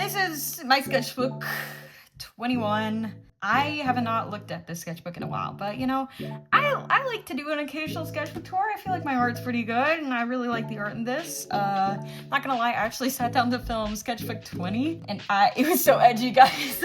This is my sketchbook 21. I have not looked at this sketchbook in a while, but you know, I like to do an occasional sketchbook tour. I feel like my art's pretty good, and I really like the art in this. Not gonna lie, I actually sat down to film Sketchbook 20, and it was so edgy, guys.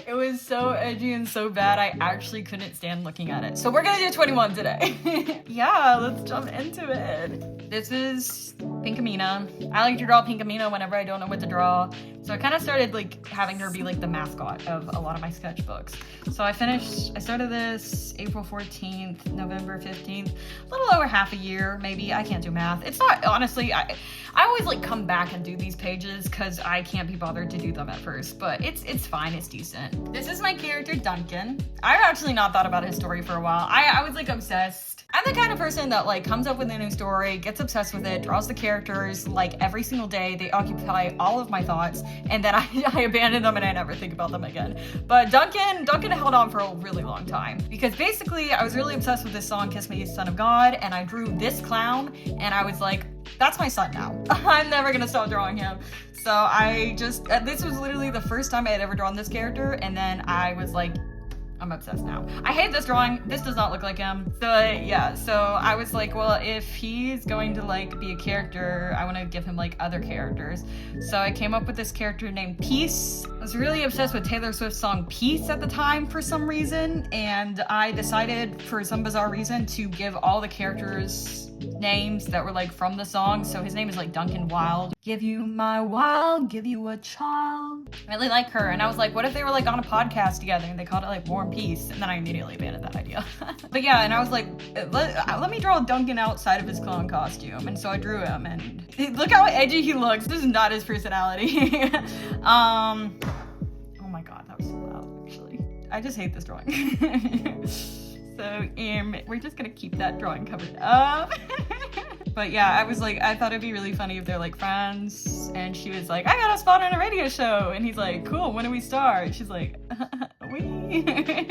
It was so edgy and so bad, I actually couldn't stand looking at it. So we're gonna do 21 today. Yeah, let's jump into it. This is Pinkamena. I like to draw Pinkamena whenever I don't know what to draw. So I kind of started like having her be like the mascot of a lot of my sketchbooks. So I started this April 14th, November 15th, a little over half a year, maybe. I can't do math. It's not, honestly, I always like come back and do these pages because I can't be bothered to do them at first, but it's fine, it's decent. This is my character, Duncan. I've actually not thought about his story for a while. I was like obsessed. I'm the kind of person that like comes up with a new story, gets obsessed with it, draws the characters like every single day. They occupy all of my thoughts, and then I abandon them and I never think about them again. But Duncan held on for a really long time because basically I was really obsessed with this song, Kiss Me, Son of God, and I drew this clown and I was like, that's my son now. I'm never gonna stop drawing him. So this was literally the first time I had ever drawn this character, and then I was like, I'm obsessed now. I hate this drawing. This does not look like him. So yeah, so I was like, well, if he's going to like be a character, I want to give him like other characters. So I came up with this character named Peace. I was really obsessed with Taylor Swift's song Peace at the time for some reason, and I decided for some bizarre reason to give all the characters names that were like from the song. So his name is like Duncan Wild. Give you my wild, give you a child. I really like her, and I was like, what if they were like on a podcast together and they called it like War and Peace? And then I immediately abandoned that idea. But yeah, and I was like, let me draw Duncan outside of his clown costume, and so I drew him, and look how edgy he looks. This is not his personality. Oh my god, that was so loud actually. I just hate this drawing. So we're just gonna keep that drawing covered up. But yeah, I was like, I thought it'd be really funny if they're like friends, and she was like, I got a spot on a radio show, and he's like, cool, when do we start? She's like, we.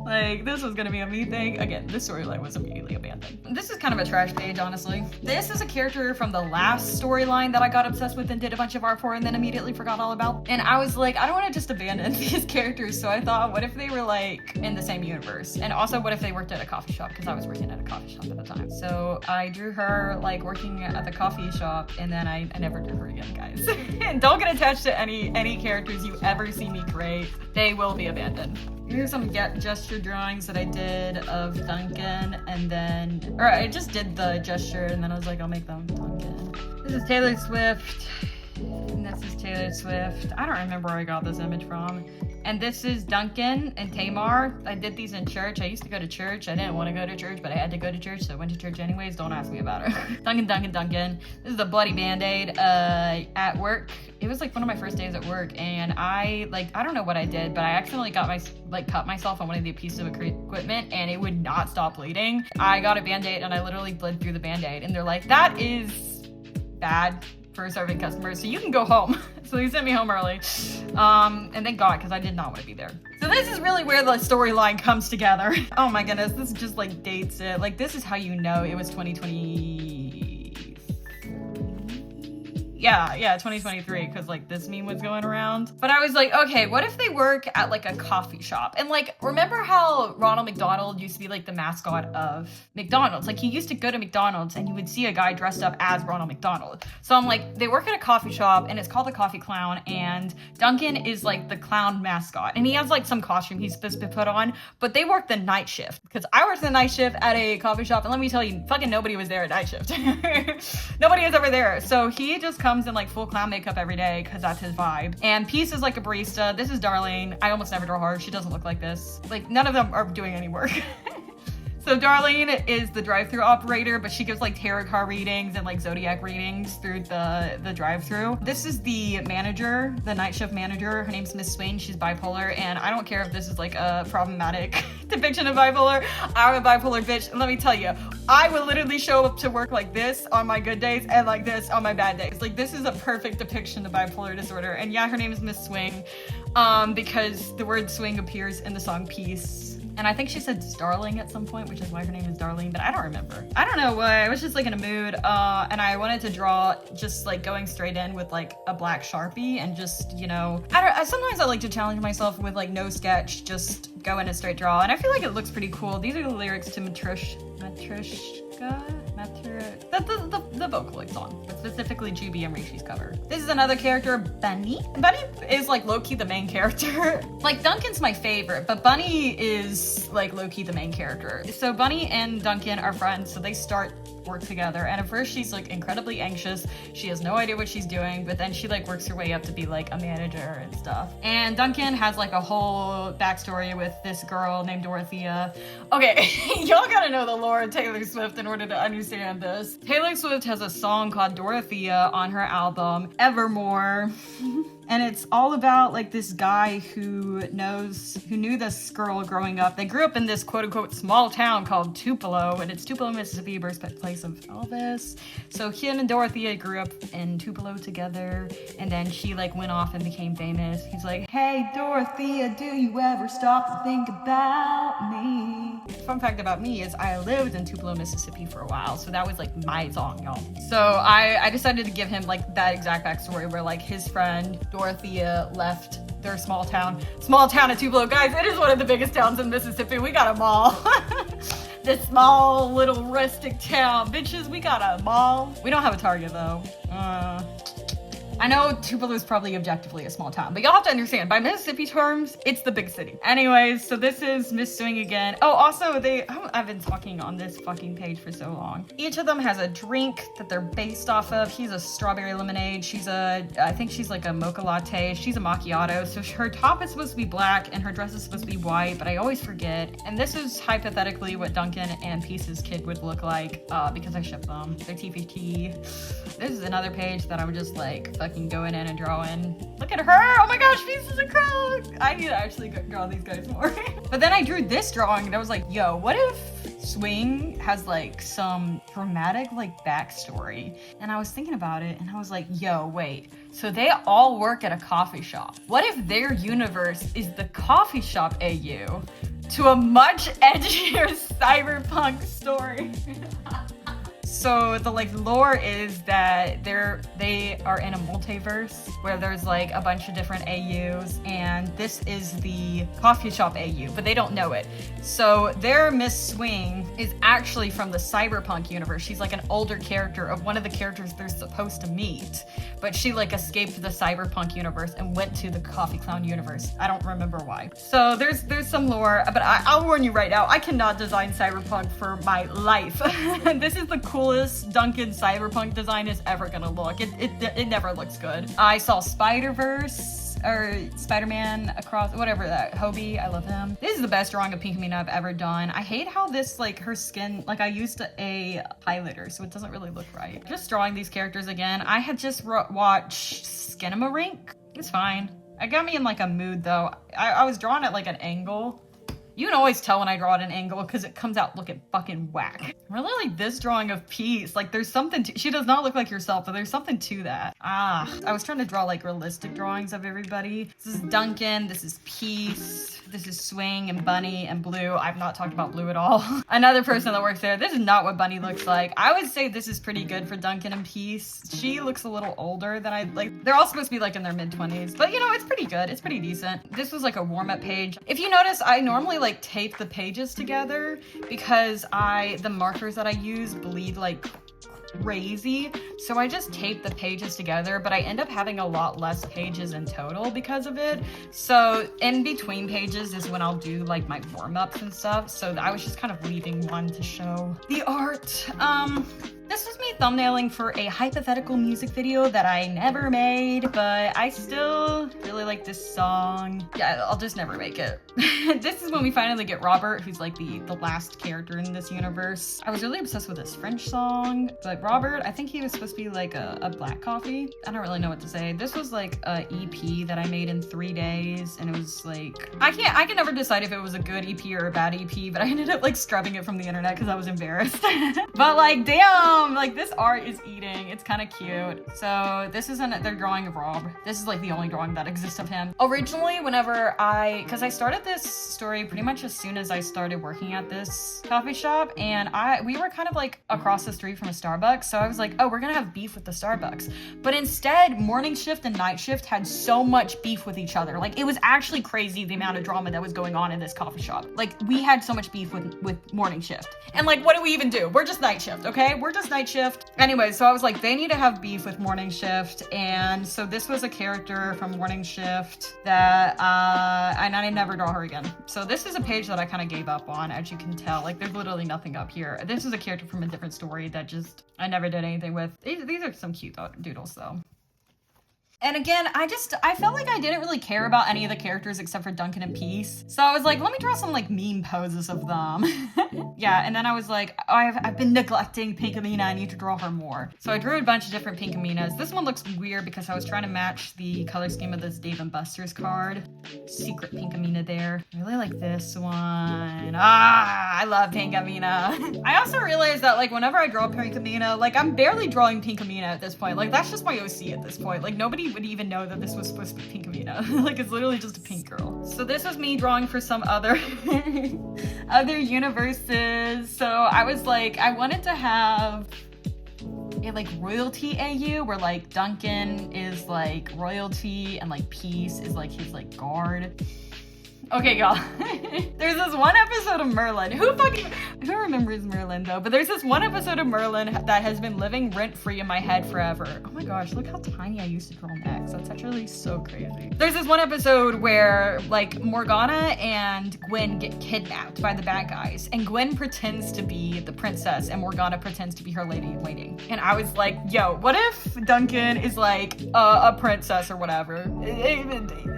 Like, this was gonna be a me thing. Again, this storyline was immediately abandoned. This is kind of a trash page, honestly. This is a character from the last storyline that I got obsessed with and did a bunch of art for and then immediately forgot all about. And I was like, I don't want to just abandon these characters, so I thought, what if they were like in the same universe? And also, what if they worked at a coffee shop? Because I was working at a coffee shop at the time. So I drew her like working at the coffee shop, and then I never drew her again, guys. And don't get attached to any characters you ever see me create. They will be abandoned. Here's some gesture drawings that I did of Duncan, and then, or I just did the gesture and then I was like, I'll make them Duncan. This is Taylor Swift, and this is Taylor Swift. I don't remember where I got this image from. And this is Duncan and Tamar. I did these in church. I used to go to church. I didn't want to go to church, but I had to go to church, so I went to church anyways. Don't ask me about her. Duncan. This is a bloody band-aid at work. It was like one of my first days at work, and I don't know what I did, but I accidentally cut myself on one of the pieces of equipment, and it would not stop bleeding. I got a band-aid, and I literally bled through the band-aid, and they're like, that is bad for serving customers, so you can go home. So they sent me home early, and thank God, because I did not want to be there. So this is really where the storyline comes together. Oh my goodness, this just like dates it. Like, this is how you know it was 2020. Yeah, 2023, because like this meme was going around. But I was like, okay, what if they work at like a coffee shop? And like, remember how Ronald McDonald used to be like the mascot of McDonald's? Like, he used to go to McDonald's and you would see a guy dressed up as Ronald McDonald. So I'm like, they work at a coffee shop and it's called the Coffee Clown, and Duncan is like the clown mascot. And he has like some costume he's supposed to put on, but they work the night shift, because I worked the night shift at a coffee shop, and let me tell you, fucking nobody was there at night shift. Nobody was ever there. So he just comes in like full clown makeup every day because that's his vibe. And Peace is like a barista. This is Darlene. I almost never draw her. She doesn't look like this. Like, none of them are doing any work. So Darlene is the drive-thru operator, but she gives like tarot card readings and like zodiac readings through the drive-thru. This is the manager, the night shift manager. Her name's Miss Swing. She's bipolar, and I don't care if this is like a problematic depiction of bipolar. I'm a bipolar bitch, and let me tell you, I will literally show up to work like this on my good days and like this on my bad days. Like, this is a perfect depiction of bipolar disorder. And yeah, her name is Miss Swing, because the word swing appears in the song Peace. And I think she said Starling at some point, which is why her name is Darlene, but I don't remember. I don't know why, I was just like in a mood, and I wanted to draw just like going straight in with like a black Sharpie and just, you know, sometimes I like to challenge myself with like no sketch, just go in a straight draw, and I feel like it looks pretty cool. These are the lyrics to the Vocaloid song, but specifically Juby and Rishi's cover. This is another character, Bunny. Bunny is like low-key the main character. Like Duncan's my favorite, but Bunny is like low-key the main character. So Bunny and Duncan are friends, so they start work together, and at first she's like incredibly anxious. She has no idea what she's doing, but then she like works her way up to be like a manager and stuff. And Duncan has like a whole backstory with this girl named Dorothea. Okay, y'all gotta know the lore of Taylor Swift in order to understand this. Taylor Swift has a song called Dorothea on her album Evermore. And it's all about like this guy who knew this girl growing up. They grew up in this quote unquote small town called Tupelo, and it's Tupelo, Mississippi, birthplace of Elvis. So him and Dorothea grew up in Tupelo together, and then she like went off and became famous. He's like, hey Dorothea, do you ever stop to think about me? Fun fact about me is I lived in Tupelo, Mississippi for a while, so that was like my song, y'all. So I decided to give him like that exact backstory where like his friend Dorothea left their small town of Tupelo. Guys, it is one of the biggest towns in Mississippi. We got a mall. This small little rustic town. Bitches, we got a mall. We don't have a Target though. I know Tupelo is probably objectively a small town, but y'all have to understand, by Mississippi terms, it's the big city. Anyways, so this is Miss Swing again. Oh, also, I've been talking on this fucking page for so long. Each of them has a drink that they're based off of. He's a strawberry lemonade. I think she's like a mocha latte. She's a macchiato. So her top is supposed to be black and her dress is supposed to be white, but I always forget. And this is hypothetically what Duncan and Peace's kid would look like, because I ship them. They're TFT. This is another page that I'm just like, fucking going in and drawing. Look at her! Oh my gosh, Peace is a crook! I need to actually draw these guys more. But then I drew this drawing and I was like, yo, what if Swing has like some dramatic like backstory? And I was thinking about it and I was like, yo, wait. So they all work at a coffee shop. What if their universe is the coffee shop AU to a much edgier cyberpunk story? So the like lore is that they are in a multiverse where there's like a bunch of different AUs, and this is the coffee shop AU, but they don't know it. So their Miss Swing is actually from the cyberpunk universe. She's like an older character of one of the characters they're supposed to meet, but she like escaped the cyberpunk universe and went to the coffee clown universe. I don't remember why. So there's some lore, but I'll warn you right now, I cannot design cyberpunk for my life. This is the coolest Duncan cyberpunk design is ever gonna look. It never looks good. I saw Spider-Verse or Spider-Man across, whatever that, Hobie, I love him. This is the best drawing of Pink Mina I've ever done. I hate how this, like, her skin, like, I used a highlighter, so it doesn't really look right. Just drawing these characters again. I had just watched Skinamarink. It's fine. It got me in, like, a mood, though. I was drawing at, like, an angle. You can always tell when I draw at an angle because it comes out looking fucking whack. Really like this drawing of Peace. Like there's something to, she does not look like herself, but there's something to that. I was trying to draw like realistic drawings of everybody. This is Duncan, this is Peace, this is Swing and Bunny and Blue. I've not talked about Blue at all. Another person that works there. This is not what Bunny looks like. I would say this is pretty good for Duncan and Peace. She looks a little older than I'd like. They're all supposed to be like in their mid-20s, but you know, it's pretty good. It's pretty decent. This was like a warm-up page. If you notice, I normally like tape the pages together because the markers that I use bleed like crazy, so I just tape the pages together, but I end up having a lot less pages in total because of it. So in between pages is when I'll do like my warm-ups and stuff, so I was just kind of leaving one to show the art. This was me thumbnailing for a hypothetical music video that I never made, but I still really like this song. Yeah, I'll just never make it. This is when we finally get Robert, who's like the last character in this universe. I was really obsessed with this French song, but Robert, I think he was supposed to be like a black coffee. I don't really know what to say. This was like a EP that I made in 3 days, and it was like, I can never decide if it was a good EP or a bad EP, but I ended up like scrubbing it from the internet because I was embarrassed. But like, damn, Like this art is eating. It's kind of cute. So this isn't their drawing of Rob. This is like the only drawing that exists of him. Originally, because I started this story pretty much as soon as I started working at this coffee shop, and we were kind of like across the street from a Starbucks. So I was like, oh, we're gonna have beef with the Starbucks. But instead, morning shift and night shift had so much beef with each other. Like it was actually crazy the amount of drama that was going on in this coffee shop. Like we had so much beef with morning shift. And like, what do we even do? We're just night shift, okay? We're just night shift. Anyway, so I was like, they need to have beef with morning shift. And so this was a character from morning shift that I never draw her again. So this is a page that I kind of gave up on, as you can tell. Like there's literally nothing up here. This is a character from a different story that just I never did anything with. These are some cute doodles though. And again, I felt like I didn't really care about any of the characters except for Duncan and Peace. So I was like, let me draw some like meme poses of them. Yeah, and then I was like, oh, I've been neglecting Pinkamena. I need to draw her more. So I drew a bunch of different Pinkamenas. This one looks weird because I was trying to match the color scheme of this Dave & Buster's card. Secret Pinkamena there. I really like this one. I love Pinkamena. I also realized that like whenever I draw Pinkamena, like I'm barely drawing Pinkamena at this point. Like that's just my OC at this point. Like nobody would even know that this was supposed to be Pinkamena. Like it's literally just a pink girl. So this was me drawing for some other other universes. So I was like, I wanted to have a like royalty AU where like Duncan is like royalty and like Peace is like his like guard. Okay, y'all. There's this one episode of Merlin. Who remembers Merlin though? But there's this one episode of Merlin that has been living rent-free in my head forever. Oh my gosh, look how tiny I used to draw Max. That's actually so crazy. There's this one episode where like Morgana and Gwen get kidnapped by the bad guys, and Gwen pretends to be the princess and Morgana pretends to be her lady in waiting. And I was like, yo, what if Duncan is like a princess or whatever?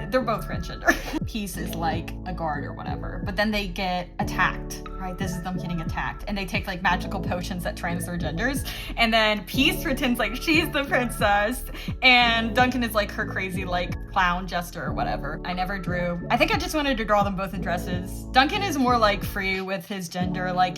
They're both transgender. Peace is like a guard or whatever, but then they get attacked, right? This is them getting attacked, and they take like magical potions that trans their genders, and then Peace pretends like she's the princess, and Duncan is like her crazy like clown jester or whatever. I never drew. I think I just wanted to draw them both in dresses. Duncan is more like free with his gender. Like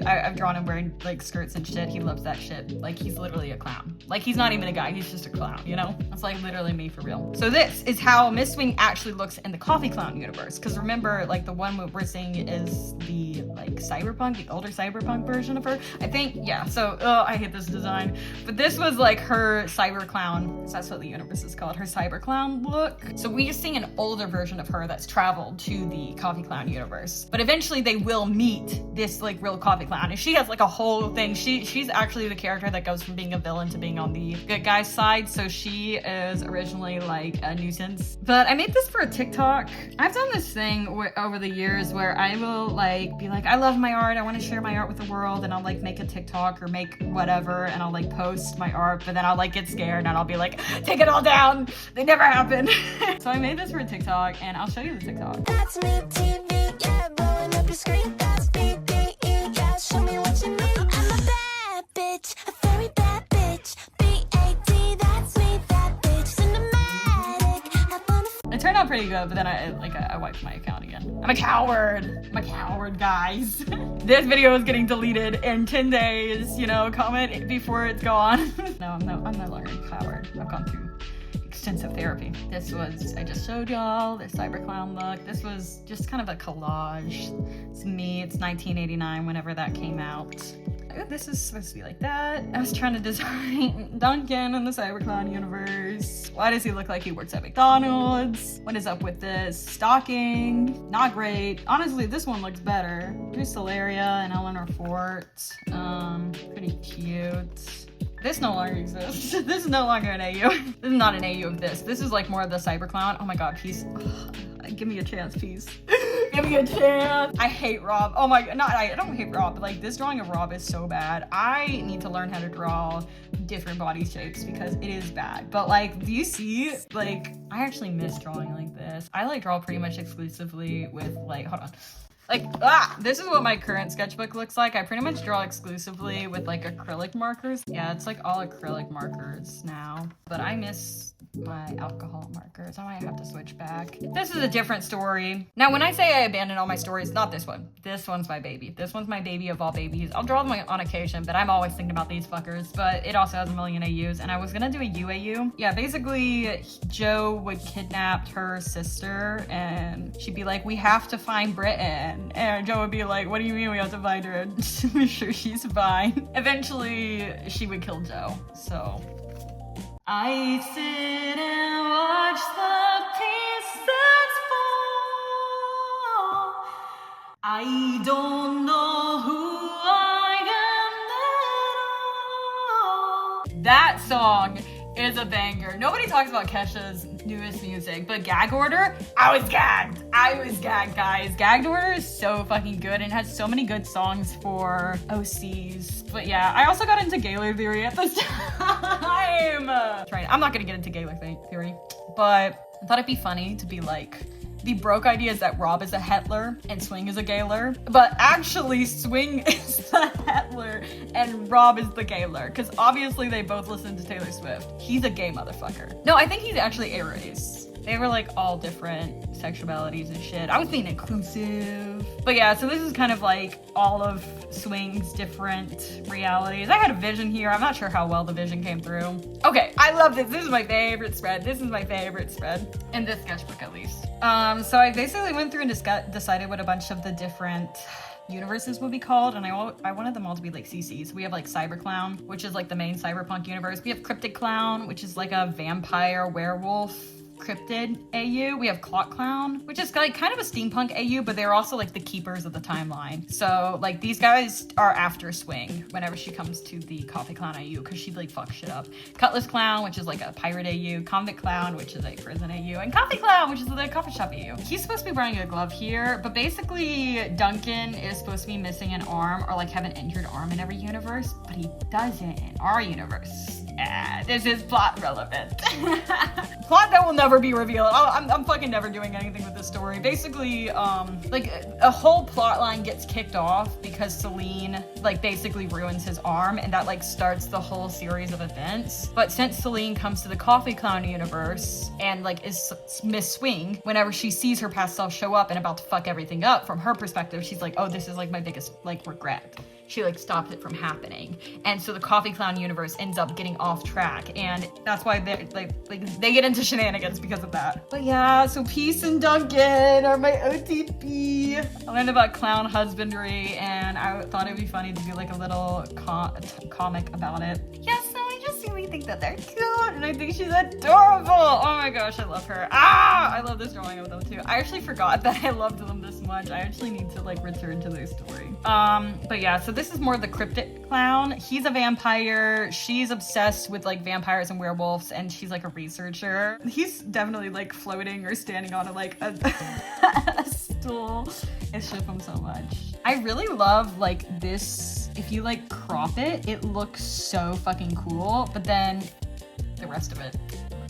I've drawn him wearing like skirts and shit. He loves that shit. Like he's literally a clown. Like he's not even a guy. He's just a clown, you know? That's like literally me for real. So this is how Mistwing actually looks in the Coffee Clown universe. Because remember, like the one we're seeing is the like cyberpunk, the older cyberpunk version of her. I think, yeah. So, I hate this design. But this was like her cyber clown, because that's what the universe is called, her cyber clown look. So we're seeing an older version of her that's traveled to the Coffee Clown universe. But eventually they will meet this like real Coffee Clown, and she has like a whole thing. She's actually the character that goes from being a villain to being on the good guy's side. So she is originally like a nuisance. But I made this for a TikTok. I've done this thing over the years where I will like be like, I love my art, I want to share my art with the world, and I'll like make a TikTok or make whatever, and I'll like post my art, but then I'll like get scared and I'll be like, take it all down, they never happen. So I made this for a TikTok, and I'll show you the TikTok. That's me, TV, yeah, blowing up your screen. That's BDE, yeah, show me what you mean. I'm a bad bitch, a very bad bitch. BAD, that's me, that bitch. Cinematic, I wanna It turned out pretty good, but then I wiped my account again. I'm a coward, guys. This video is getting deleted in 10 days, you know, comment before it's gone. No, I'm no longer a coward. I've gone through extensive therapy. This was, I just showed y'all, the cyber clown look. This was just kind of a collage. It's me, it's 1989, whenever that came out. This is supposed to be like that. I was trying to design Duncan in the Cyberclown universe. Why does he look like he works at McDonald's? What is up with this? Stalking, not great. Honestly, this one looks better. Here's Solaria and Eleanor Fort. Pretty cute. This no longer exists. This is no longer an AU. This is not an AU of this. This is like more of the Cyberclown. Oh my god, Peace. Ugh, give me a chance, Peace. Give me a chance. I hate Rob. Oh my god, I don't hate Rob, but like this drawing of Rob is so bad. I need to learn how to draw different body shapes because it is bad. But like, do you see, like, I actually miss drawing like this. I like draw pretty much exclusively with like, hold on. Like, this is what my current sketchbook looks like. I pretty much draw exclusively with like acrylic markers. Yeah, it's like all acrylic markers now. But I miss my alcohol markers. I might have to switch back. This is a different story. Now, when I say I abandon all my stories, not this one. This one's my baby. This one's my baby of all babies. I'll draw them on occasion, but I'm always thinking about these fuckers. But it also has a million AUs, and I was gonna do a UAU. Yeah, basically, Joe would kidnap her sister, and she'd be like, we have to find Britain. And Joe would be like, what do you mean we have to find her? To make sure she's fine. Eventually, she would kill Joe, so... I sit and watch the pieces fall. I don't know who I am at all. That song is a banger. Nobody talks about Kesha's newest music, but Gag Order, I was gagged. I was gagged, guys. Gagged Order is so fucking good and has so many good songs for OCs. But yeah, I also got into Gaylor Theory at this time. Right, I'm not gonna get into Gaylor Theory, but I thought it'd be funny to be like, the broke idea is that Rob is a Hetler and Swing is a Gaylor, but actually Swing is the Hetler and Rob is the Gaylor, because obviously they both listen to Taylor Swift. He's a gay motherfucker. No, I think he's actually a race. They were like all different sexualities and shit. I was being inclusive. But yeah, so this is kind of like all of Swing's different realities. I had a vision here. I'm not sure how well the vision came through. Okay, I love this. This is my favorite spread. This is my favorite spread. In this sketchbook, at least. So I basically went through and decided what a bunch of the different universes would be called, and I wanted them all to be like CCs. We have like Cyber Clown, which is like the main cyberpunk universe. We have Cryptid Clown, which is like a vampire werewolf cryptid AU. We have Clock Clown, which is like kind of a steampunk AU, but they're also like the keepers of the timeline. So like these guys are after Swing whenever she comes to the Coffee Clown AU, because she like fucks shit up. Cutlass Clown, which is like a pirate AU. Convict Clown, which is a prison AU. And Coffee Clown, which is the coffee shop AU. He's supposed to be wearing a glove here, but basically Duncan is supposed to be missing an arm or like have an injured arm in every universe, but he doesn't in our universe. Yeah, this is plot relevant. Plot that will never be revealed. I'm fucking never doing anything with this story. Basically, like a whole plot line gets kicked off because Celine like basically ruins his arm, and that like starts the whole series of events. But since Celine comes to the Coffee Clown universe and like is Miss Swing, whenever she sees her past self show up and about to fuck everything up, from her perspective, she's like, oh, this is like my biggest like regret. She like stopped it from happening, and so the Coffee Clown universe ends up getting off track, and that's why they they get into shenanigans because of that. But yeah, so Peace and Duncan are my OTP. I learned about clown husbandry, and I thought it'd be funny to do like a little comic about it. Yeah, so I just really think that they're cute, and I think she's adorable. Oh my gosh, I love her. I love this drawing of them too. I actually forgot that I loved them this much. I actually need to like return to their story. But yeah, so this is more the Cryptid Clown. He's a vampire. She's obsessed with like vampires and werewolves, and she's like a researcher. He's definitely like floating or standing on a stool. I ship him so much. I really love like this. If you like crop it, it looks so fucking cool, but then the rest of it,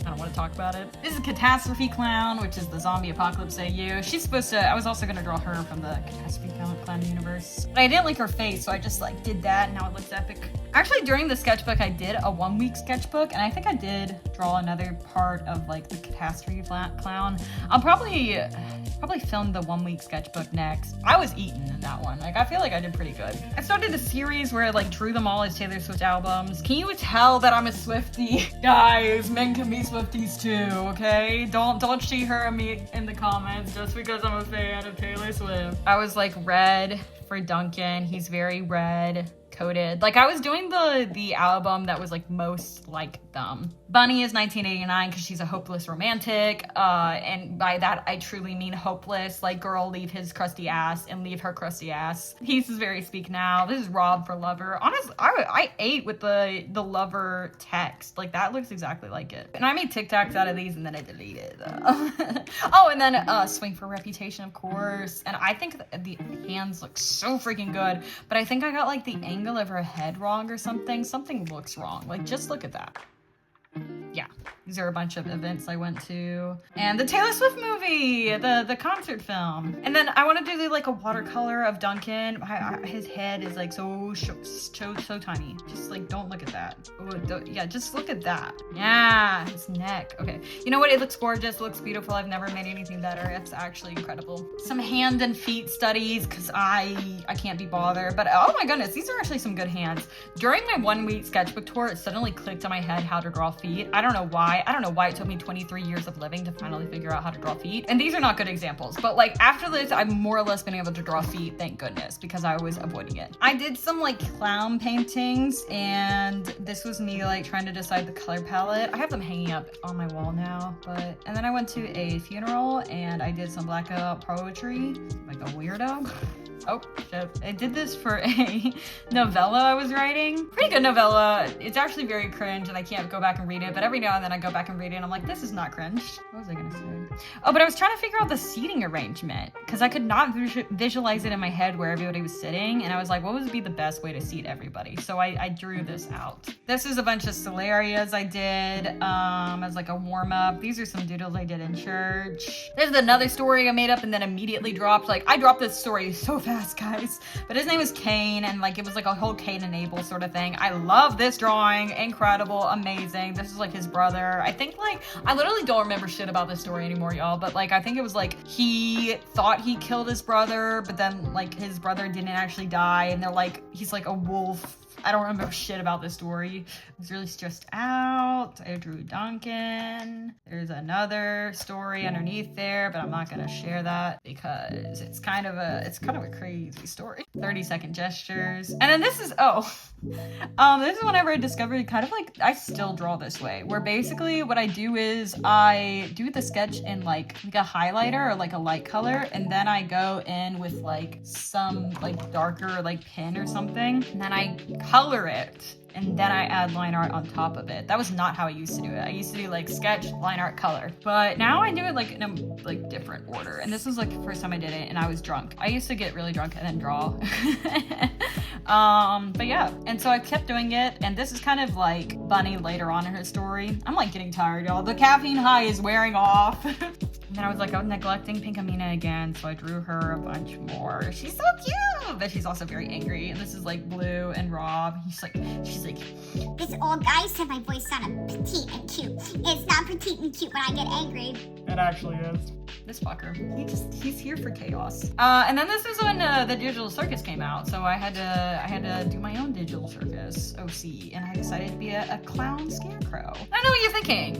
I don't want to talk about it. This is Catastrophe Clown, which is the zombie apocalypse AU. She's supposed to, I was also going to draw her from the Catastrophe Clown universe. But I didn't like her face, so I just like did that, and now it looks epic. Actually, during the sketchbook, I did a 1 week sketchbook, and I think I did draw another part of like the Catastrophe Clown. I'll probably film the 1 week sketchbook next. I was eaten in that one. Like, I feel like I did pretty good. I started a series where I like drew them all as Taylor Swift albums. Can you tell that I'm a Swiftie? Guys, men can be Swifties too, okay? Don't she her me in the comments just because I'm a fan of Taylor Swift. I was like red for Duncan. He's very red coded. Like, I was doing the album that was like most like them. Bunny is 1989 because she's a hopeless romantic, and by that I truly mean hopeless. Like, girl, leave his crusty ass and leave her crusty ass. Peace is very Speak Now. This is Rob for Lover. Honestly, I ate with the Lover text. Like, that looks exactly like it. And I made TikToks out of these and then I deleted. Oh, and then Swing for Reputation, of course. And I think the hands look so freaking good, but I think I got like the angle of her head wrong or something. Something looks wrong. Like, just look at that. Yeah, These are a bunch of events I went to. And the Taylor Swift movie, the concert film. And then I want to do like a watercolor of Duncan. His head is like so tiny. Just like, don't look at that. Yeah, just look at that. Yeah, his neck. Okay. You know what? It looks gorgeous. It looks beautiful. I've never made anything better. It's actually incredible. Some hand and feet studies because I can't be bothered. But oh my goodness, these are actually some good hands. During my 1-week sketchbook tour, it suddenly clicked in my head how to draw feet. I don't know why. I don't know why it took me 23 years of living to finally figure out how to draw feet. And these are not good examples. But like after this, I've more or less been able to draw feet, thank goodness, because I was avoiding it. I did some like clown paintings, and this was me like trying to decide the color palette. I have them hanging up on my wall now, and then I went to a funeral and I did some blackout poetry, like a weirdo. Oh, shit. I did this for a novella I was writing. Pretty good novella. It's actually very cringe and I can't go back and read it, but every now and then I go back and read it and I'm like, this is not cringe. What was I gonna say? Oh, but I was trying to figure out the seating arrangement because I could not visualize it in my head where everybody was sitting, and I was like, what would be the best way to seat everybody? So I drew this out. This is a bunch of Solarias I did as like a warm-up. These are some doodles I did in church. There's another story I made up and then immediately dropped. Like, I dropped this story so fast, guys. But his name is Cain, and like it was like a whole Cain and Abel sort of thing. I love this drawing. Incredible, amazing. This is like his brother. I think like, I literally don't remember shit about this story anymore, y'all, but like I think it was like he thought he killed his brother, but then like his brother didn't actually die, and they're like, he's like a wolf. I don't remember shit about this story. I was really stressed out. I drew Duncan. There's another story underneath there, but I'm not gonna share that because it's kind of a crazy story. 30-second gestures. And then this is, this is whenever I discovered kind of like, I still draw this way, where basically what I do is I do the sketch in like a highlighter or like a light color, and then I go in with like some like darker like pen or something, and then I color it, and then I add line art on top of it. That was not how I used to do it. I used to do like sketch, line art, color. But now I do it like in a like different order. And this was like the first time I did it, and I was drunk. I used to get really drunk and then draw. But yeah, and so I kept doing it, and this is kind of like Bunny later on in her story. I'm like getting tired, y'all. The caffeine high is wearing off. And then I was like, I'm neglecting Pink Amina again, so I drew her a bunch more. She's so cute, but she's also very angry. And this is like Blue and Rob. She's like, this old guy said my voice sounded petite and cute. It's not petite and cute when I get angry. It actually is. This fucker. He's here for chaos. And then this is when the Digital Circus came out, so I had to do my own Digital Circus OC, and I decided to be a clown scarecrow. I know what you're thinking.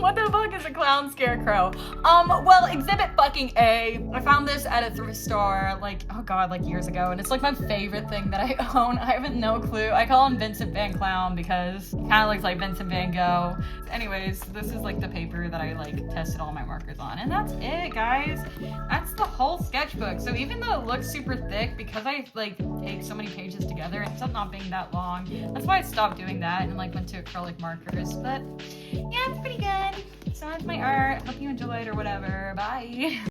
What the fuck is a clown scarecrow? Well, exhibit fucking A. I found this at a thrift store, like, oh god, like years ago, and it's like my favorite thing that I own. I have no clue. I call him Vincent Van Clown because he kind of looks like Vincent Van Gogh. Anyways, this is like the paper that I like tested all my markers on, and that's it, guys. That's the whole sketchbook. So even though it looks super thick, because I like taped so many pages together, it ends up not being that long. That's why I stopped doing that and like went to acrylic markers. But yeah, it's pretty good. So that's my art. Hope you enjoyed or whatever. Bye.